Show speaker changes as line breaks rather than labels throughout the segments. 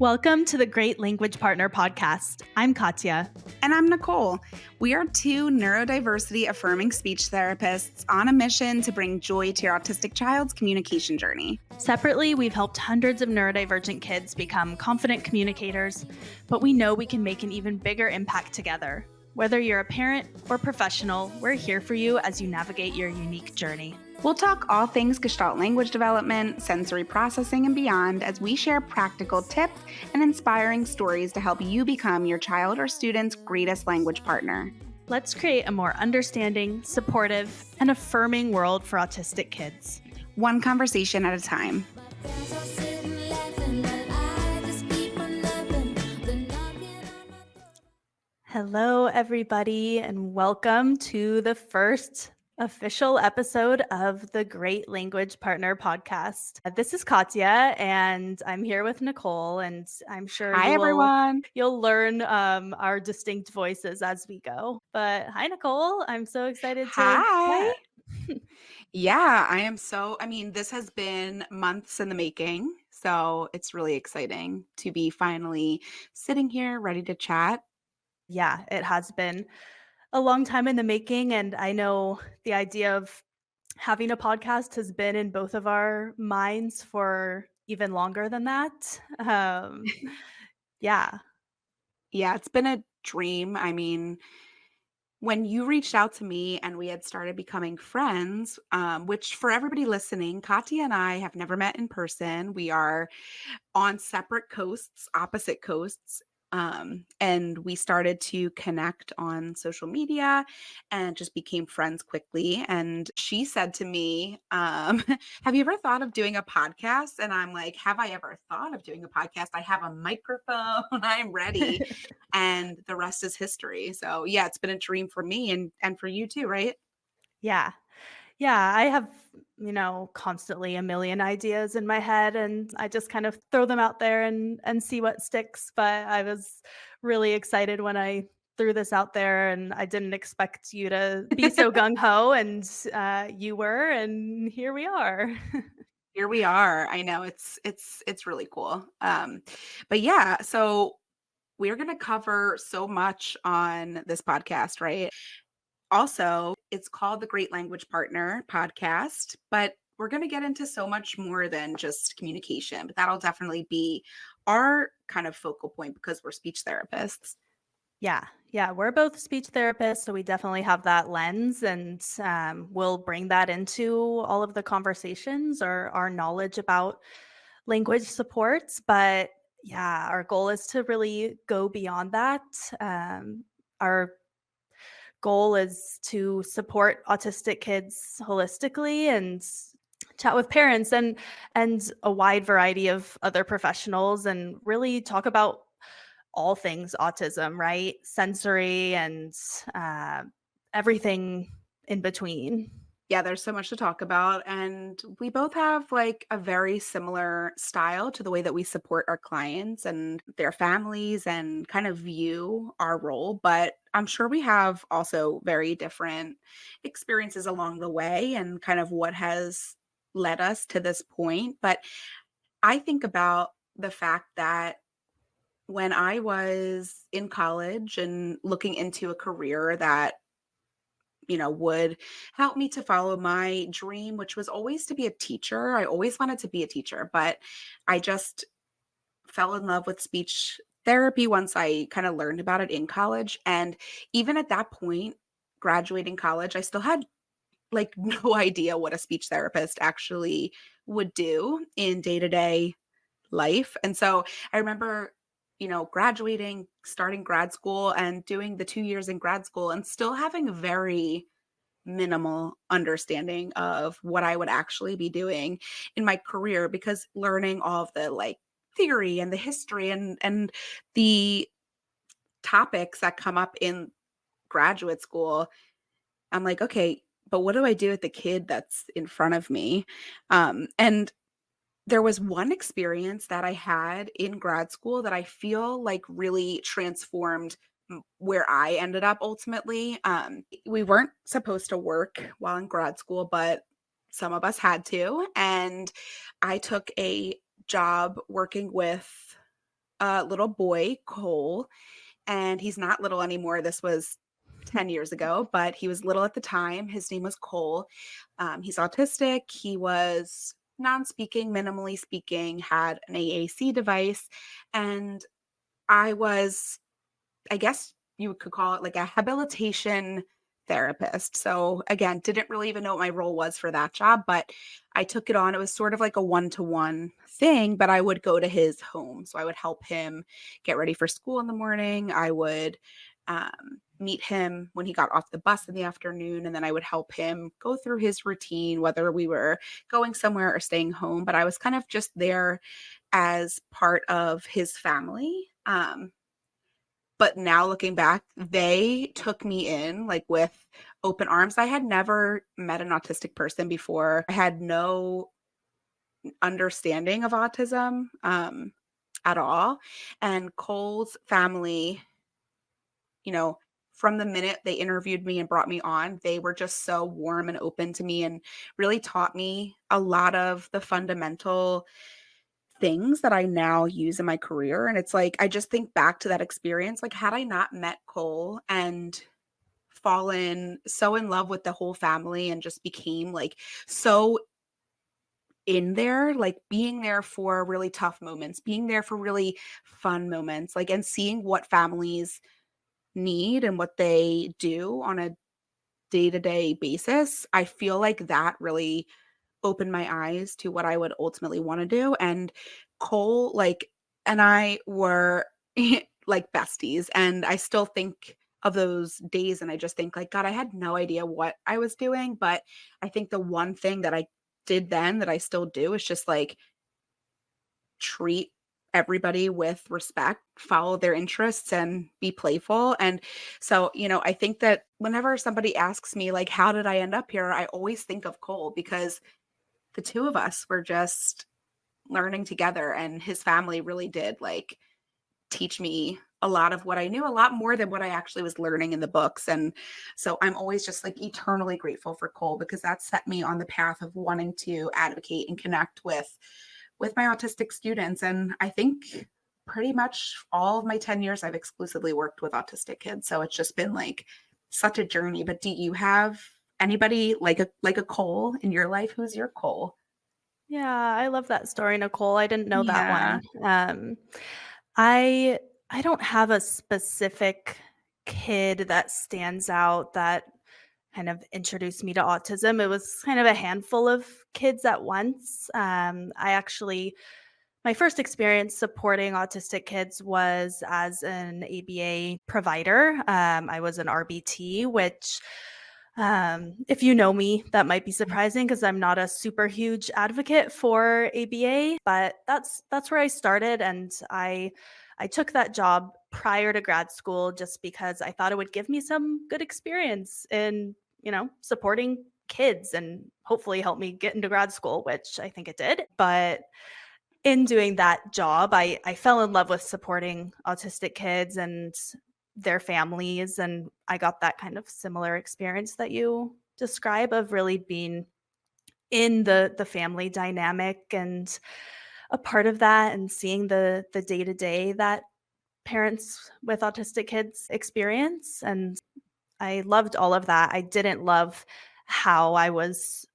Welcome to the Great Language Partner podcast. I'm Katja.
And I'm Nicole. We are two neurodiversity-affirming speech therapists on a mission to bring joy to your autistic child's communication journey.
Separately, we've helped hundreds of neurodivergent kids become confident communicators, but we know we can make an even bigger impact together. Whether you're a parent or professional, we're here for you as you navigate your unique journey.
We'll talk all things gestalt language development, sensory processing, and beyond as we share practical tips and inspiring stories to help you become your child or student's greatest language partner.
Let's create a more understanding, supportive, and affirming world for autistic kids.
One conversation at a time.
Hello, everybody, and welcome to the first official episode of the Great Language Partner podcast. This is Katja, and I'm here with Nicole, and I'm sure
everyone.
You'll learn our distinct voices as we go. But hi, Nicole. I'm so excited to
Hi. Yeah, this has been months in the making, so it's really exciting to be finally sitting here ready to chat.
Yeah, it has been a long time in the making, and I know the idea of having a podcast has been in both of our minds for even longer than that. Yeah,
it's been a dream. When you reached out to me and we had started becoming friends, which for everybody listening, Katya and I have never met in person. We are on separate coasts, opposite coasts. And we started to connect on social media and just became friends quickly. And she said to me, have you ever thought of doing a podcast? And I'm like, have I ever thought of doing a podcast? I have a microphone. I'm ready. And the rest is history. So yeah, it's been a dream for me and for you too, right?
yeah. Yeah, I have, constantly a million ideas in my head, and I just kind of throw them out there and see what sticks. But I was really excited when I threw this out there, and I didn't expect you to be so gung ho, and you were, and here we are.
Here we are. I know it's really cool. But yeah, so we're going to cover so much on this podcast, right? Also, it's called the Great Language Partner podcast, but we're going to get into so much more than just communication, but that'll definitely be our kind of focal point because we're speech therapists.
Yeah, we're both speech therapists, so we definitely have that lens, and we'll bring that into all of the conversations or our knowledge about language supports. But yeah, our goal is to really go beyond that. Our goal is to support autistic kids holistically and chat with parents and a wide variety of other professionals and really talk about all things autism, right? Sensory and everything in between.
Yeah, there's so much to talk about. And we both have like a very similar style to the way that we support our clients and their families and kind of view our role. But I'm sure we have also very different experiences along the way and kind of what has led us to this point. But I think about the fact that when I was in college and looking into a career that would help me to follow my dream, which was always to be a teacher. I always wanted to be a teacher, but I just fell in love with speech therapy once I kind of learned about it in college. And even at that point, graduating college, I still had like no idea what a speech therapist actually would do in day-to-day life. And so I remember graduating, starting grad school and doing the 2 years in grad school and still having very minimal understanding of what I would actually be doing in my career because learning all of the like theory and the history and the topics that come up in graduate school, I'm like, okay, but what do I do with the kid that's in front of me? And there was one experience that I had in grad school that I feel like really transformed where I ended up ultimately. We weren't supposed to work while in grad school, but some of us had to. And I took a job working with a little boy, Cole, and he's not little anymore. This was 10 years ago, but he was little at the time. His name was Cole. He's autistic. He was non speaking, minimally speaking, had an AAC device. And I was, I guess you could call it like a habilitation therapist. So again, didn't really even know what my role was for that job, but I took it on. It was sort of like a one-to-one thing, but I would go to his home. So I would help him get ready for school in the morning. I would meet him when he got off the bus in the afternoon, and then I would help him go through his routine, whether we were going somewhere or staying home. But I was kind of just there as part of his family. But now looking back, they took me in like with open arms. I had never met an autistic person before. I had no understanding of autism at all. And Cole's family, you know, from the minute they interviewed me and brought me on, they were just so warm and open to me and really taught me a lot of the fundamental things that I now use in my career. And it's like, I just think back to that experience. Like, had I not met Cole and fallen so in love with the whole family and just became like so in there, like being there for really tough moments, being there for really fun moments, like, and seeing what families need and what they do on a day to day basis, I feel like that really opened my eyes to what I would ultimately want to do. And Cole, like, and I were like besties. And I still think of those days and I just think, like, God, I had no idea what I was doing. But I think the one thing that I did then that I still do is just like treat everybody with respect, follow their interests, and be playful. And so, I think that whenever somebody asks me, like, how did I end up here? I always think of Cole because the two of us were just learning together, and his family really did like teach me a lot of what I knew, a lot more than what I actually was learning in the books. And so I'm always just like eternally grateful for Cole because that set me on the path of wanting to advocate and connect with my autistic students. And I think pretty much all of my 10 years I've exclusively worked with autistic kids. So it's just been like such a journey. But do you have anybody like a Cole in your life? Who's your Cole?
Yeah, I love that story, Nicole. I didn't know that
Yeah.
one. I I don't have a specific kid that stands out that kind of introduced me to autism. It was kind of a handful of kids at once. I actually My first experience supporting autistic kids was as an ABA provider. I was an RBT, which, if you know me, that might be surprising because I'm not a super huge advocate for ABA, but that's where I started, and I took that job prior to grad school just because I thought it would give me some good experience in supporting kids and hopefully help me get into grad school, which I think it did. But in doing that job, I fell in love with supporting autistic kids and their families, and I got that kind of similar experience that you describe of really being in the family dynamic and a part of that and seeing the day-to-day that parents with autistic kids experience, and I loved all of that. I didn't love how I was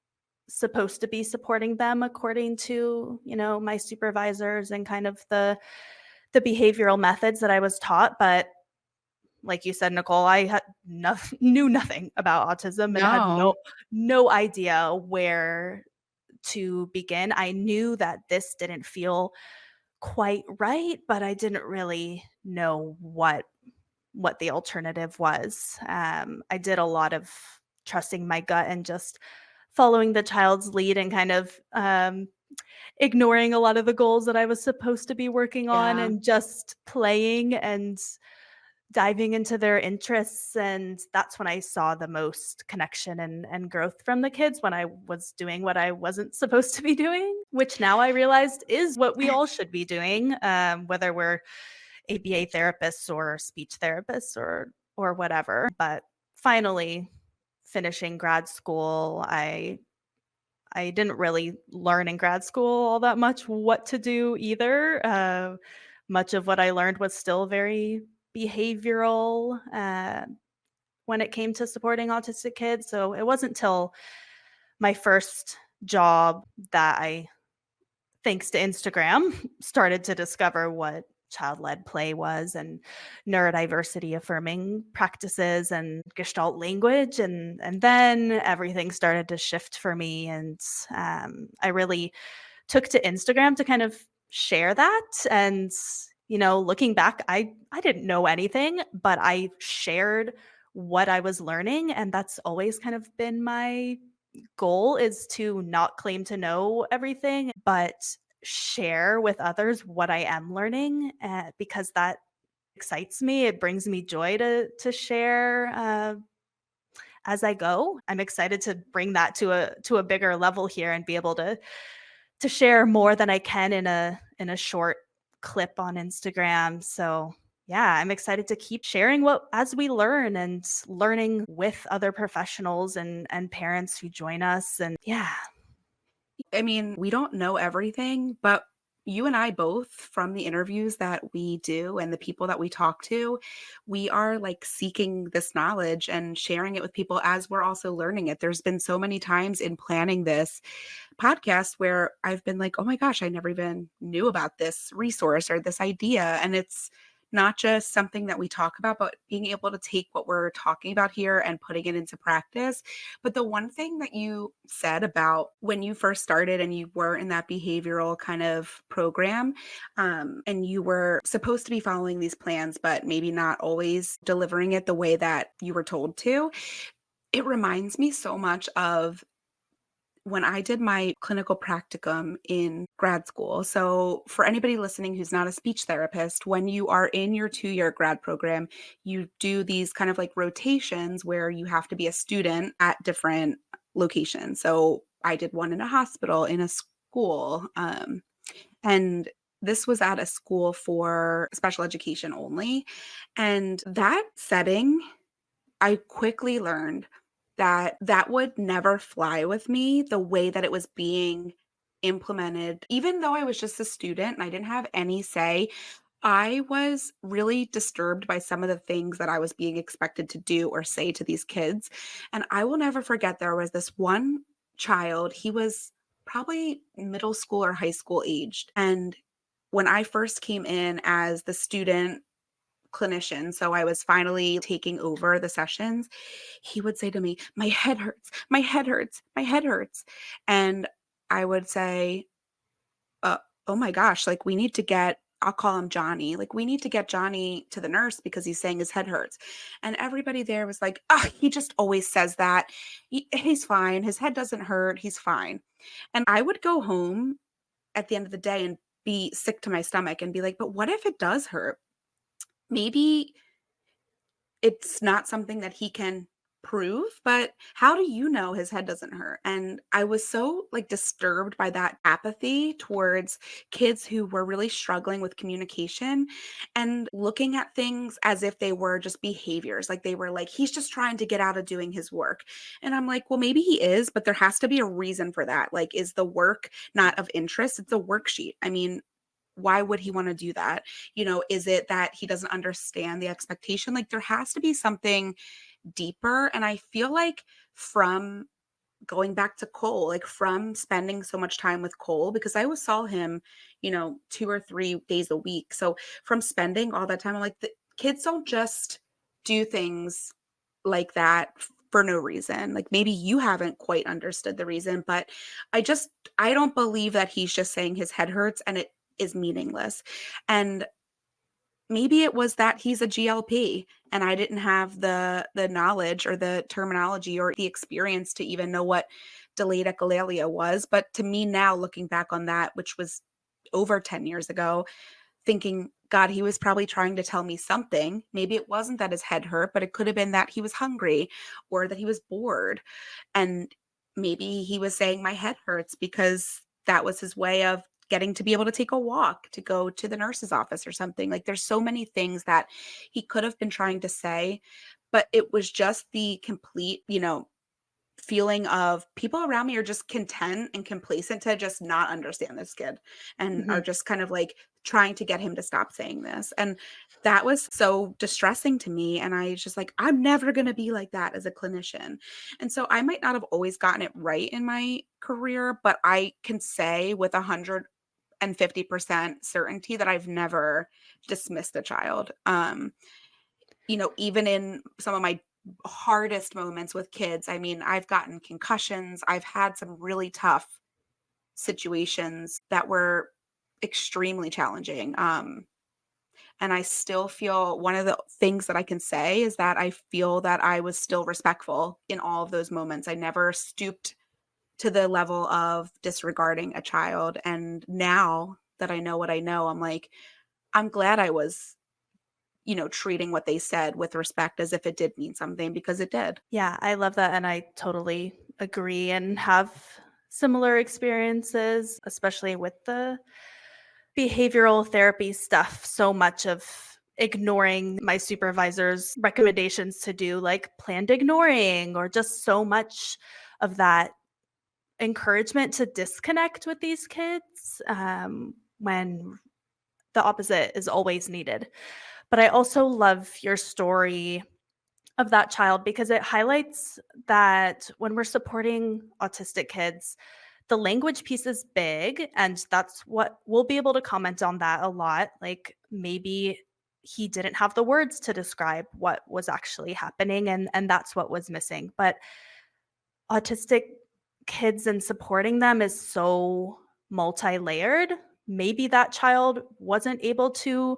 supposed to be supporting them according to, my supervisors and kind of the behavioral methods that I was taught. But like you said, Nicole, I had knew nothing about autism and had
No.
no idea where to begin. I knew that this didn't feel quite right, but I didn't really know what the alternative was. I did a lot of trusting my gut and just following the child's lead and kind of ignoring a lot of the goals that I was supposed to be working on
Yeah.
and just playing and diving into their interests. And that's when I saw the most connection and growth from the kids, when I was doing what I wasn't supposed to be doing, which now I realized is what we all should be doing, whether we're ABA therapists or speech therapists or whatever. But finally finishing grad school, I didn't really learn in grad school all that much what to do either. much of what I learned was still very behavioral when it came to supporting autistic kids. So it wasn't till my first job that I, thanks to Instagram, started to discover what child-led play was and neurodiversity affirming practices and gestalt language, and then everything started to shift for me, and I really took to Instagram to kind of share that. And looking back, I didn't know anything, but I shared what I was learning, and that's always kind of been my goal, is to not claim to know everything, but share with others what I am learning, because that excites me. It brings me joy to share as I go. I'm excited to bring that to a bigger level here and be able to share more than I can in a short clip on Instagram. So yeah, I'm excited to keep sharing what as we learn, and learning with other professionals and parents who join us. And yeah.
I mean, we don't know everything, but you and I both, from the interviews that we do and the people that we talk to, we are like seeking this knowledge and sharing it with people as we're also learning it. There's been so many times in planning this podcast where I've been like, oh my gosh, I never even knew about this resource or this idea. And it's not just something that we talk about, but being able to take what we're talking about here and putting it into practice. But the one thing that you said about when you first started and you were in that behavioral kind of program, and you were supposed to be following these plans, but maybe not always delivering it the way that you were told to, it reminds me so much of when I did my clinical practicum in grad school. So, for anybody listening who's not a speech therapist, when you are in your 2-year grad program, you do these kind of like rotations where you have to be a student at different locations. So, I did one in a hospital, in a school, and this was at a school for special education only. And that setting, I quickly learned that that would never fly with me the way that it was being implemented. Even though I was just a student and I didn't have any say, I was really disturbed by some of the things that I was being expected to do or say to these kids. And I will never forget, there was this one child, he was probably middle school or high school aged. And when I first came in as the student clinician, so I was finally taking over the sessions, he would say to me, "My head hurts, my head hurts, my head hurts." And I would say, oh my gosh, like we need to get, I'll call him Johnny, like we need to get Johnny to the nurse because he's saying his head hurts." And everybody there was like, "Ah, he just always says that. He's fine. His head doesn't hurt. He's fine." And I would go home at the end of the day and be sick to my stomach and be like, "But what if it does hurt? Maybe it's not something that he can prove, but how do you know his head doesn't hurt?" And I was so like disturbed by that apathy towards kids who were really struggling with communication and looking at things as if they were just behaviors. Like they were like, he's just trying to get out of doing his work. And I'm like, well, maybe he is, but there has to be a reason for that. Like, is the work not of interest? It's a worksheet. I mean, why would he want to do that? Is it that he doesn't understand the expectation? Like there has to be something deeper. And I feel like from going back to Cole, like from spending so much time with Cole, because I always saw him, 2 or 3 days a week. So from spending all that time, I'm like, the kids don't just do things like that for no reason. Like maybe you haven't quite understood the reason, but I don't believe that he's just saying his head hurts and it is meaningless. And maybe it was that he's a GLP and I didn't have the knowledge or the terminology or the experience to even know what delayed echolalia was. But to me now, looking back on that, which was over 10 years ago, thinking, God, he was probably trying to tell me something. Maybe it wasn't that his head hurt, but it could have been that he was hungry or that he was bored. And maybe he was saying my head hurts because that was his way of getting to be able to take a walk, to go to the nurse's office or something. Like there's so many things that he could have been trying to say, but it was just the complete, feeling of people around me are just content and complacent to just not understand this kid and are
Mhm.
just kind of like trying to get him to stop saying this. And that was so distressing to me. And I was just like, I'm never going to be like that as a clinician. And so I might not have always gotten it right in my career, but I can say with 150% certainty that I've never dismissed a child. Even in some of my hardest moments with kids, I mean, I've gotten concussions. I've had some really tough situations that were extremely challenging. And I still feel one of the things that I can say is that I feel that I was still respectful in all of those moments. I never stooped to the level of disregarding a child. And now that I know what I know, I'm like, I'm glad I was treating what they said with respect as if it did mean something because it did.
Yeah, I love that, and I totally agree and have similar experiences, especially with the behavioral therapy stuff. So much of ignoring my supervisor's recommendations to do, like planned ignoring, or just so much of that encouragement to disconnect with these kids, when the opposite is always needed. But I also love your story of that child because it highlights that when we're supporting autistic kids, the language piece is big, and that's what we'll be able to comment on that a lot. Like maybe he didn't have the words to describe what was actually happening, and that's what was missing. But autistic kids and supporting them is so multi-layered. Maybe that child wasn't able to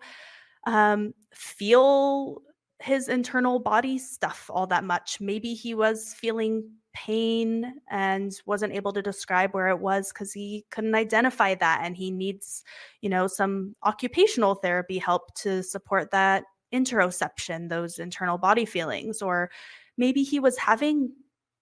feel his internal body stuff all that much. Maybe he was feeling pain and wasn't able to describe where it was because he couldn't identify that. And he needs, some occupational therapy help to support that interoception, those internal body feelings. Or maybe he was having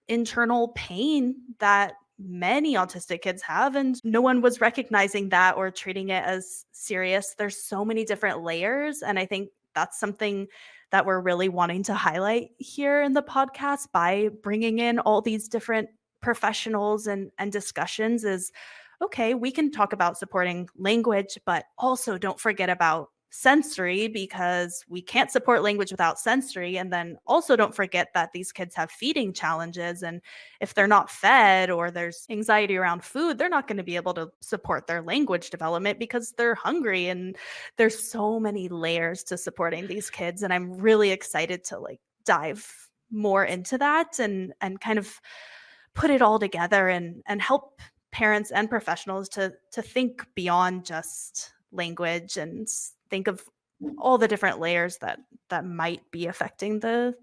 internal pain that many autistic kids have, and no one was recognizing that or treating it as serious. There's so many different layers, and I think that's something that we're really wanting to highlight here in the podcast by bringing in all these different professionals and discussions is, okay, we can talk about supporting language, but also don't forget about sensory, because we can't support language without sensory. And then also don't forget that these kids have feeding challenges, and if they're not fed or there's anxiety around food, they're not going to be able to support their language development because they're hungry. And there's so many layers to supporting these kids, and I'm really excited to like dive more into that and kind of put it all together and help parents and professionals to think beyond just language and think of all the different layers that might be affecting the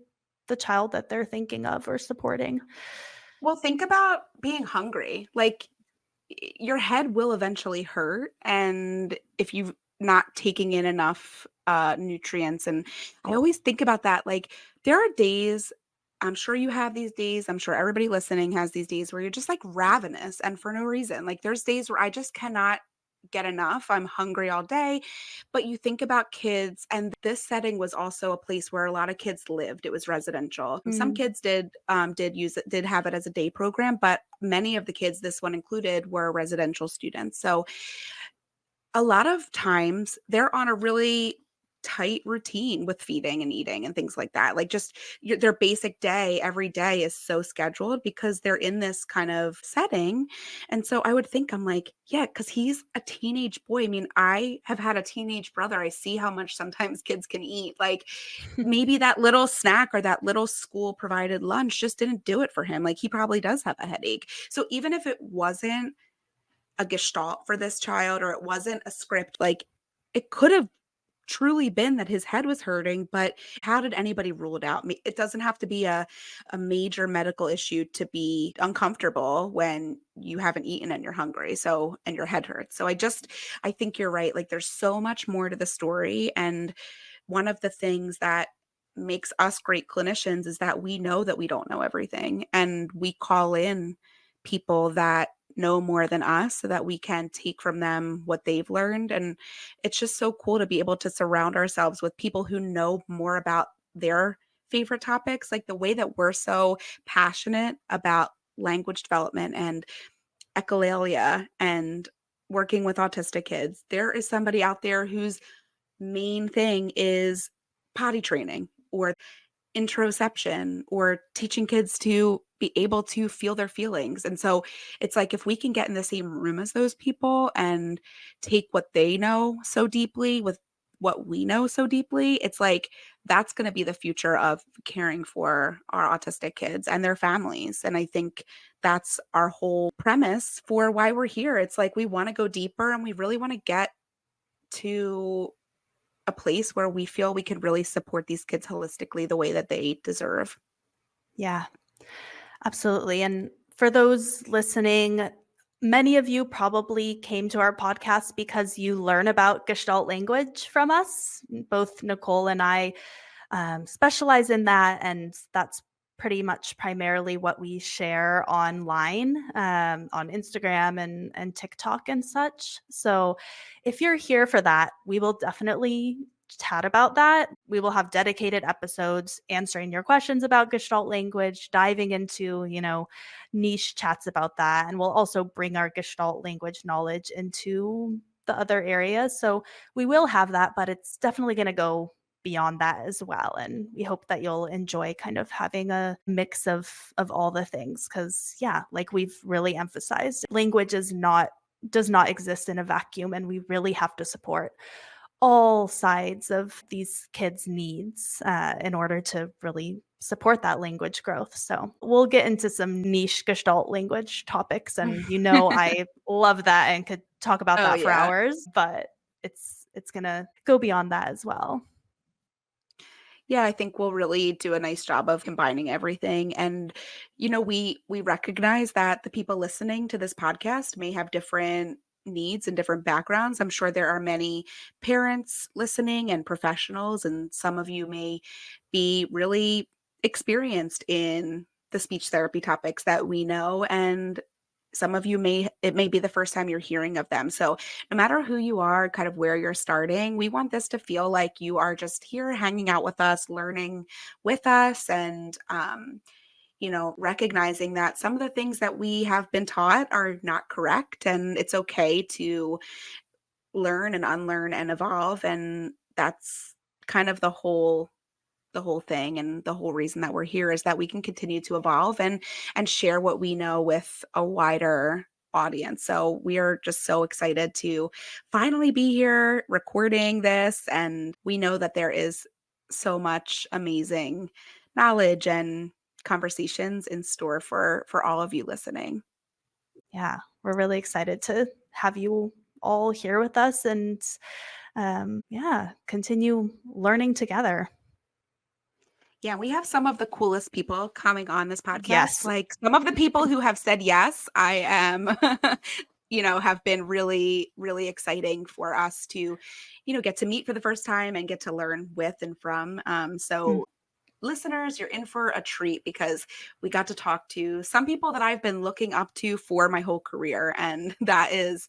child that they're thinking of or supporting.
Well, think about being hungry. Like your head will eventually hurt, and if you're not taking in enough nutrients. And I always think about that. Like there are days, I'm sure you have these days, I'm sure everybody listening has these days where you're just like ravenous and for no reason. Like there's days where I just cannot get enough. I'm hungry all day. But you think about kids, and this setting was also a place where a lot of kids lived. It was residential. Some
Mm.
kids did have it as a day program, but many of the kids, this one included, were residential students. So a lot of times they're on a really tight routine with feeding and eating and things like that. Like just their basic day every day is so scheduled because they're in this kind of setting. And so I would think, I'm like, yeah, because he's a teenage boy. I mean, I have had a teenage brother. I see how much sometimes kids can eat. Like maybe that little snack or that little school provided lunch just didn't do it for him. Like he probably does have a headache. So even if it wasn't a gestalt for this child, or it wasn't a script, like it could have truly been that his head was hurting. But how did anybody rule it out? It doesn't have to be a major medical issue to be uncomfortable when you haven't eaten and you're hungry, so, and your head hurts. So I think you're right. Like there's so much more to the story. And one of the things that makes us great clinicians is that we know that we don't know everything, and we call in people that know more than us so that we can take from them what they've learned. And it's just so cool to be able to surround ourselves with people who know more about their favorite topics, like the way that we're so passionate about language development and echolalia and working with autistic kids. There is somebody out there whose main thing is potty training or interoception or teaching kids to be able to feel their feelings. And so it's like if we can get in the same room as those people and take what they know so deeply with what we know so deeply, it's like that's going to be the future of caring for our autistic kids and their families. And I think that's our whole premise for why we're here. It's like we want to go deeper and we really want to get to a place where we feel we can really support these kids holistically the way that they deserve.
Yeah, absolutely. And for those listening, many of you probably came to our podcast because you learn about Gestalt language from us. Both Nicole and I specialize in that, and that's pretty much primarily what we share online on Instagram and TikTok and such. So if you're here for that, we will definitely chat about that. We will have dedicated episodes answering your questions about Gestalt language, diving into, niche chats about that. And we'll also bring our Gestalt language knowledge into the other areas. So we will have that, but it's definitely going to go beyond that as well. And we hope that you'll enjoy kind of having a mix of all the things. Cause yeah, like we've really emphasized, language does not exist in a vacuum. And we really have to support all sides of these kids' needs in order to really support that language growth. So we'll get into some niche Gestalt language topics. And I love that and could talk about
Oh
that for
yeah.
hours, but it's gonna go beyond that as well.
Yeah, I think we'll really do a nice job of combining everything. And, we recognize that the people listening to this podcast may have different needs and different backgrounds. I'm sure there are many parents listening and professionals, and some of you may be really experienced in the speech therapy topics that we know. And some of you it may be the first time you're hearing of them. So no matter who you are, kind of where you're starting, we want this to feel like you are just here hanging out with us, learning with us, and recognizing that some of the things that we have been taught are not correct, and it's okay to learn and unlearn and evolve. And that's kind of the whole thing, and the whole reason that we're here is that we can continue to evolve and share what we know with a wider audience. So we are just so excited to finally be here recording this, and we know that there is so much amazing knowledge and conversations in store for all of you listening.
Yeah, we're really excited to have you all here with us and continue learning together.
Yeah, we have some of the coolest people coming on this podcast.
Yes.
Like some of the people who have said yes, I am, have been really, really exciting for us to, get to meet for the first time and get to learn with and from. So listeners, you're in for a treat because we got to talk to some people that I've been looking up to for my whole career. And that is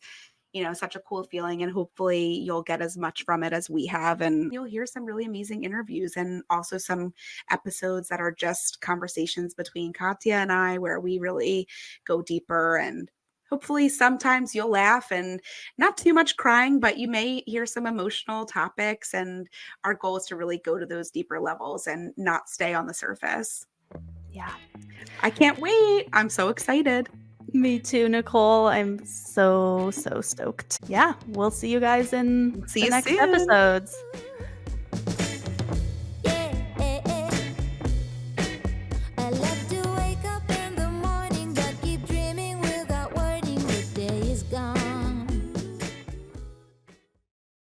such a cool feeling, and hopefully you'll get as much from it as we have, and you'll hear some really amazing interviews and also some episodes that are just conversations between Katja and I where we really go deeper, and hopefully sometimes you'll laugh and not too much crying, but you may hear some emotional topics, and our goal is to really go to those deeper levels and not stay on the surface.
Yeah.
I can't wait. I'm so excited.
Me too, Nicole. I'm so stoked. Yeah, we'll see you guys in
See
the
you
next
soon.
episodes.